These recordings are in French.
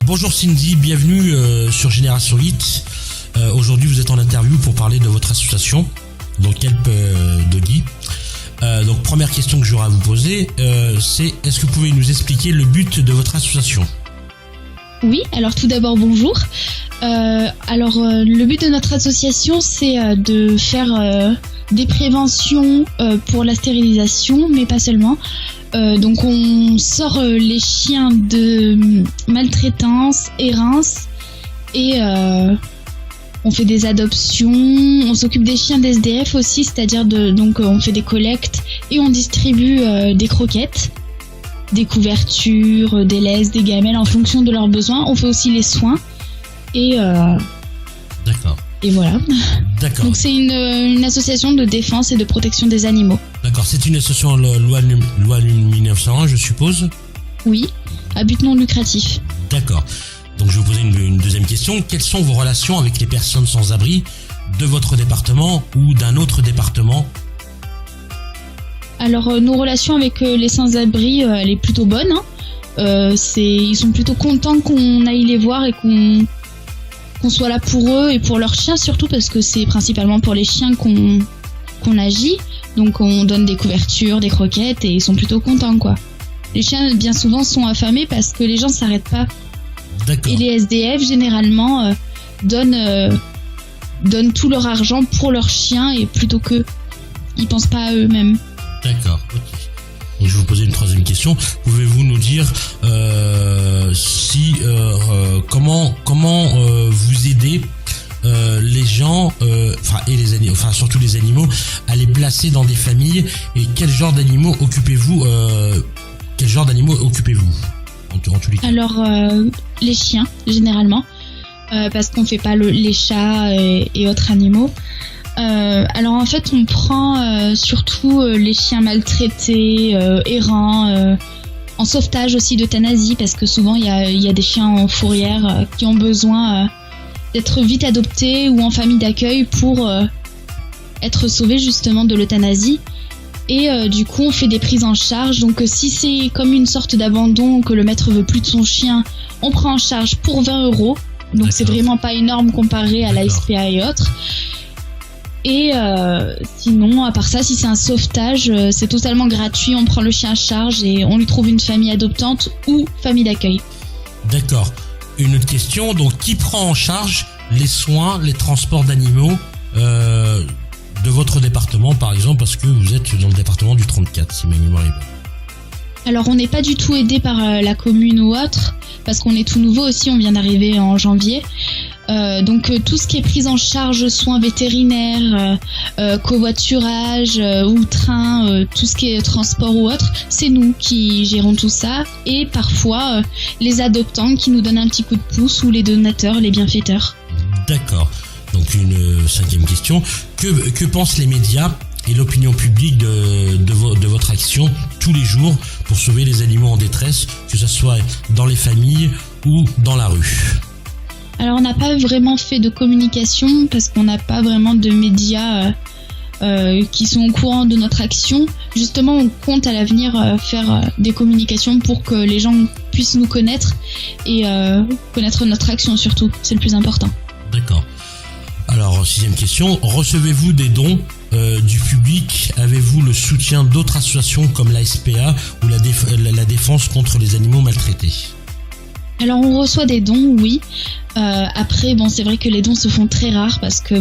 Bonjour Cindy, bienvenue sur Génération Hit. Aujourd'hui vous êtes en interview pour parler de votre association, donc Help Doggy. Donc première question que j'aurai à vous poser, c'est est-ce que vous pouvez nous expliquer le but de votre association ? Oui, alors tout d'abord bonjour. Le but de notre association c'est de faire des préventions pour la stérilisation, mais pas seulement. Donc on sort les chiens de maltraitance, errance et on fait des adoptions, on s'occupe des chiens d'SDF aussi, c'est-à-dire on fait des collectes et on distribue des croquettes, des couvertures, des laisses, des gamelles en fonction de leurs besoins. On fait aussi les soins et D'accord. Et voilà. D'accord. Donc c'est une association de défense et de protection des animaux. D'accord, c'est une association loi 1901, je suppose ? Oui, à but non lucratif. D'accord. Donc je vais vous poser une deuxième question. Quelles sont vos relations avec les personnes sans abri de votre département ou d'un autre département ? Alors nos relations avec les sans-abri, elle est plutôt bonne. Ils sont plutôt contents qu'on aille les voir et qu'on soit là pour eux et pour leurs chiens surtout, parce que c'est principalement pour les chiens qu'on agit. Donc on donne des couvertures, des croquettes et ils sont plutôt contents quoi. Les chiens bien souvent sont affamés parce que les gens s'arrêtent pas. D'accord. Et les SDF généralement donnent tout leur argent pour leurs chiens et plutôt que ils pensent pas à eux-mêmes. D'accord, ok. Donc je vais vous poser une troisième question. Pouvez-vous nous dire comment vous aidez les gens, surtout les animaux, à les placer dans des familles, et quel genre d'animaux occupez-vous en tous les cas? Alors les chiens généralement, parce qu'on fait pas les chats et autres animaux. Alors en fait on prend surtout les chiens maltraités, errants, en sauvetage aussi d'euthanasie, parce que souvent il y a des chiens en fourrière qui ont besoin d'être vite adoptés ou en famille d'accueil pour être sauvés justement de l'euthanasie. Et du coup on fait des prises en charge, donc si c'est comme une sorte d'abandon, que le maître veut plus de son chien, on prend en charge pour 20 €, donc D'accord. C'est vraiment pas énorme comparé à la SPA et autres. Et sinon, à part ça, si c'est un sauvetage, c'est totalement gratuit, on prend le chien à charge et on lui trouve une famille adoptante ou famille d'accueil. D'accord. Une autre question, donc qui prend en charge les soins, les transports d'animaux de votre département, par exemple, parce que vous êtes dans le département du 34, si ma mémoire est bonne. Alors on n'est pas du tout aidé par la commune ou autre, parce qu'on est tout nouveau aussi, on vient d'arriver en janvier. Donc tout ce qui est prise en charge, soins vétérinaires, covoiturage ou train, tout ce qui est transport ou autre, c'est nous qui gérons tout ça, et parfois les adoptants qui nous donnent un petit coup de pouce, ou les donateurs, les bienfaiteurs. D'accord. Donc une cinquième question, que pensent les médias et l'opinion publique de votre action tous les jours pour sauver les animaux en détresse, que ce soit dans les familles ou dans la rue ? Alors on n'a pas vraiment fait de communication parce qu'on n'a pas vraiment de médias qui sont au courant de notre action. Justement, on compte à l'avenir faire des communications pour que les gens puissent nous connaître et connaître notre action surtout, c'est le plus important. D'accord. Alors, sixième question, recevez-vous des dons du public ? Avez-vous le soutien d'autres associations comme la SPA ou la défense contre les animaux maltraités ? Alors on reçoit des dons, oui. Après, c'est vrai que les dons se font très rares parce que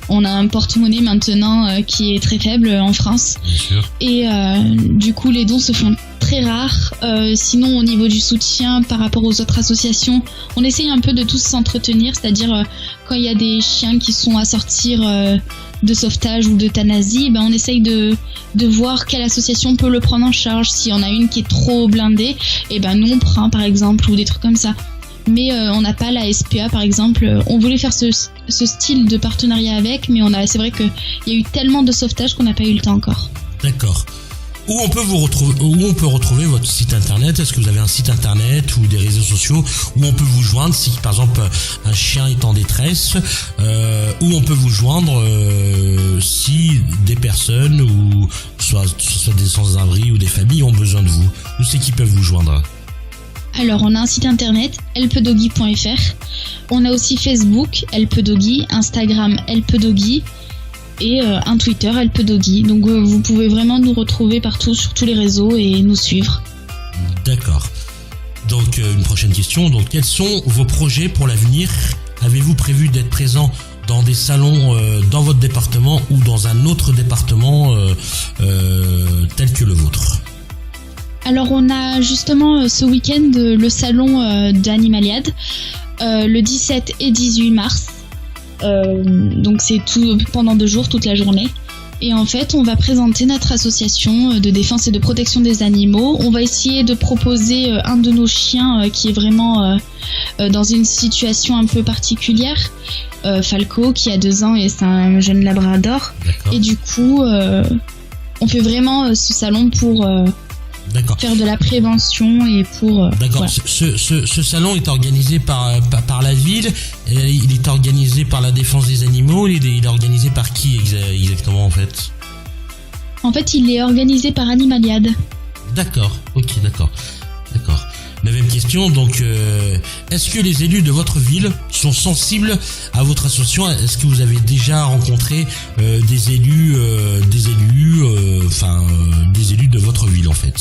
on a un porte-monnaie maintenant qui est très faible en France. Bien sûr. Et du coup, les dons se font très rares. Sinon, au niveau du soutien par rapport aux autres associations, on essaye un peu de tous s'entretenir, c'est-à-dire quand il y a des chiens qui sont à sortir de sauvetage ou d'euthanasie, on essaye de voir quelle association peut le prendre en charge. S'il y en a une qui est trop blindée, nous on prend par exemple, ou des trucs comme ça. Mais on n'a pas la SPA par exemple. On voulait faire ce style de partenariat avec, mais c'est vrai qu'il y a eu tellement de sauvetage qu'on n'a pas eu le temps encore. D'accord. Où on peut retrouver votre site internet ? Est-ce que vous avez un site internet ou des réseaux sociaux où on peut vous joindre si par exemple un chien est en détresse, où on peut vous joindre si des personnes ou soit des sans-abri ou des familles ont besoin de vous? Où c'est qu'ils peuvent vous joindre ? Alors, on a un site internet, helpdoggy.fr. On a aussi Facebook, helpdoggy, Instagram, helpdoggy et un Twitter, helpdoggy. Donc, vous pouvez vraiment nous retrouver partout sur tous les réseaux et nous suivre. D'accord. Donc, une prochaine question. Donc, quels sont vos projets pour l'avenir ? Avez-vous prévu d'être présent dans des salons dans votre département ou dans un autre département tel que le vôtre ? Alors on a justement ce week-end le salon d'Animaliade, le 17 et 18 mars. Donc c'est tout pendant 2 jours, toute la journée. Et en fait, on va présenter notre association de défense et de protection des animaux. On va essayer de proposer un de nos chiens qui est vraiment dans une situation un peu particulière. Falco, qui a 2 ans et c'est un jeune labrador. D'accord. Et du coup, on fait vraiment ce salon pour faire de la prévention et pour... D'accord. Voilà. Ce salon est organisé par la ville. Il est organisé par la défense des animaux. Il est organisé par qui exactement en fait ? En fait, il est organisé par Animaliade. D'accord. Ok, d'accord. 9e question, donc est-ce que les élus de votre ville sont sensibles à votre association ? Est-ce que vous avez déjà rencontré des élus de votre ville en fait ?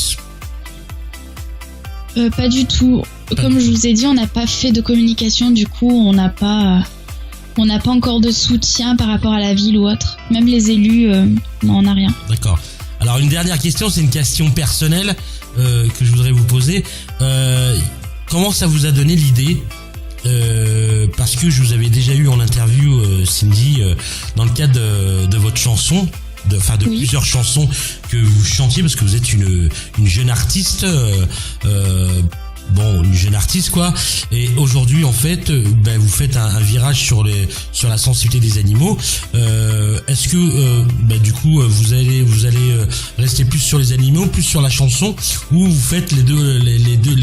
Pas du tout. Comme je vous ai dit, on n'a pas fait de communication, du coup on n'a pas encore de soutien par rapport à la ville ou autre. Même les élus, non, on n'a rien. D'accord. Alors une dernière question, c'est une question personnelle que je voudrais vous poser. Comment ça vous a donné l'idée parce que je vous avais déjà eu en interview, Cindy, dans le cadre de votre chanson, de oui. Plusieurs chansons que vous chantiez, parce que vous êtes une jeune artiste, une jeune artiste quoi. Et aujourd'hui en fait, vous faites un virage sur la sensibilité des animaux. Est-ce que du coup vous allez rester plus sur les animaux, plus sur la chanson, ou vous faites les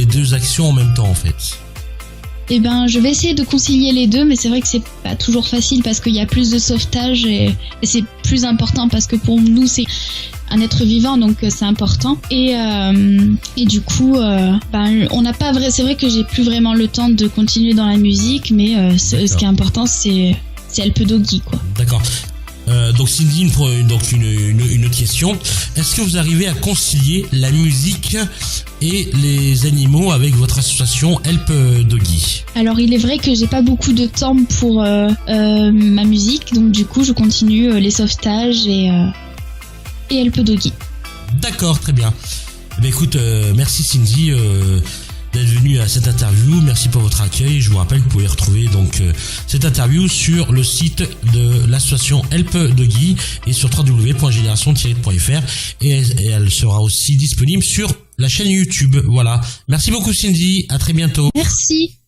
deux actions en même temps en fait? Eh ben, je vais essayer de concilier les deux, mais c'est vrai que c'est pas toujours facile parce qu'il y a plus de sauvetage et c'est plus important parce que pour nous c'est un être vivant, donc c'est important. Et du coup, on n'a pas vrai. C'est vrai que j'ai plus vraiment le temps de continuer dans la musique, mais ce qui est important, c'est helpdoggy quoi. D'accord. Donc Cindy, une autre question. Est-ce que vous arrivez à concilier la musique et les animaux avec votre association helpdoggy? Alors il est vrai que j'ai pas beaucoup de temps pour ma musique, donc du coup je continue les sauvetages et helpdoggy. D'accord, très bien. Écoute, merci Cindy d'être venue à cette interview. Merci pour votre accueil. Je vous rappelle que vous pouvez retrouver donc cette interview sur le site de l'association helpdoggy et sur www.génération-fr et elle sera aussi disponible sur la chaîne YouTube. Voilà. Merci beaucoup Cindy. À très bientôt. Merci.